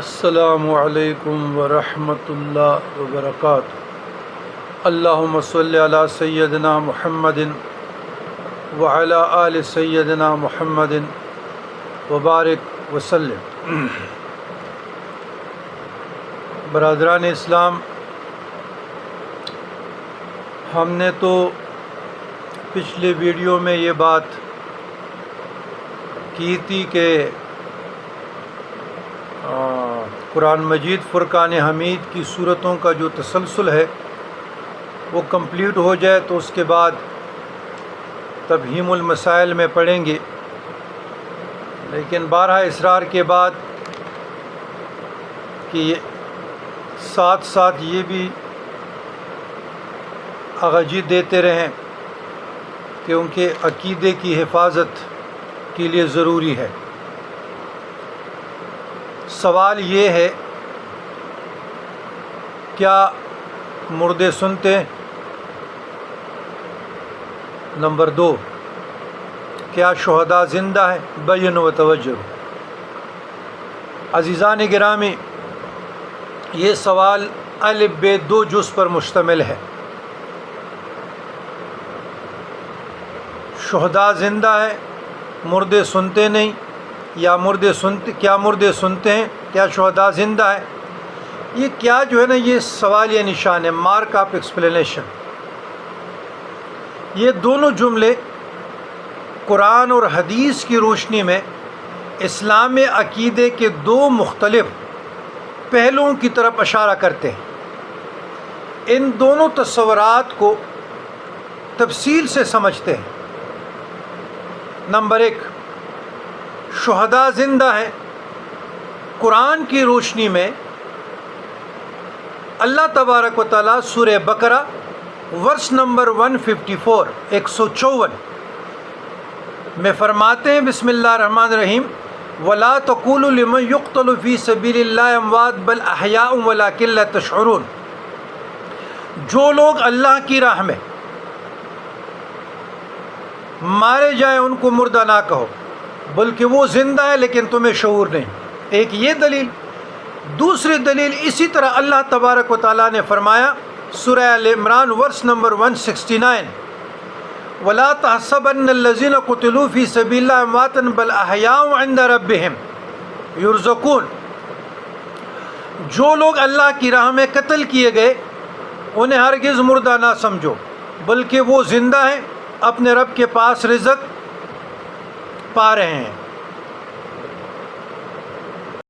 السلام علیکم ورحمۃ اللہ وبرکاتہ۔ اللہم صلی علی سیدنا محمد وعلی آل سیدنا محمد وبارک وسلم۔ برادران اسلام، ہم نے تو پچھلے ویڈیو میں یہ بات کی تھی کہ قرآن مجید فرقان حمید کی صورتوں کا جو تسلسل ہے وہ کمپلیٹ ہو جائے تو اس کے بعد تفہیم المسائل میں پڑھیں گے، لیکن بارہا اصرار کے بعد کہ ساتھ ساتھ یہ بھی آغاجی دیتے رہیں کیونکہ عقیدے کی حفاظت کے لیے ضروری ہے۔ سوال یہ ہے، کیا مردے سنتے ہیں؟ نمبر 2، کیا شہداء زندہ ہیں؟ بین و توجہ۔ عزیزان گرامی، یہ سوال الف ب 2 جز پر مشتمل ہے۔ شہداء زندہ ہیں، مردے سنتے نہیں، یا کیا مردے سنتے ہیں؟ کیا شہداء زندہ ہے؟ یہ کیا جو ہے نا، یہ سوال یا نشان ہے، مارک آف ایکسپلینیشن۔ یہ دونوں جملے قرآن اور حدیث کی روشنی میں اسلام عقیدے کے دو مختلف پہلوؤں کی طرف اشارہ کرتے ہیں۔ ان دونوں تصورات کو تفصیل سے سمجھتے ہیں۔ نمبر 1، شہداء زندہ ہیں۔ قرآن کی روشنی میں اللہ تبارک و تعالیٰ سورہ بقرہ ورس نمبر 154 154 میں فرماتے ہیں، بسم اللہ الرحمن الرحیم، وَلَا تَقُولُوا لِمَنْ يُقْتَلُ فِي سَبِيلِ اللَّهِ أَمْوَاتٌ بَلْ أَحْيَاءٌ وَلَكِنْ لَا تَشْعُرُونَ۔ جو لوگ اللہ کی راہ میں مارے جائیں ان کو مردہ نہ کہو، بلکہ وہ زندہ ہے لیکن تمہیں شعور نہیں۔ ایک یہ دلیل۔ دوسری دلیل اسی طرح اللہ تبارک و تعالیٰ نے فرمایا سورہ آل عمران ورس نمبر 169، وَلَا تَحْسَبَنَّ الَّذِينَ قُتِلُوا فِي سَبِيلِ اللَّهِ أَمْوَاتًا بَلْ أَحْيَاءٌ عِندَ رَبِّهِمْ يُرْزَقُونَ۔ جو لوگ اللہ کی راہ میں قتل کیے گئے انہیں ہرگز مردہ نہ سمجھو، بلکہ وہ زندہ ہیں، اپنے رب کے پاس رزق پا رہے ہیں۔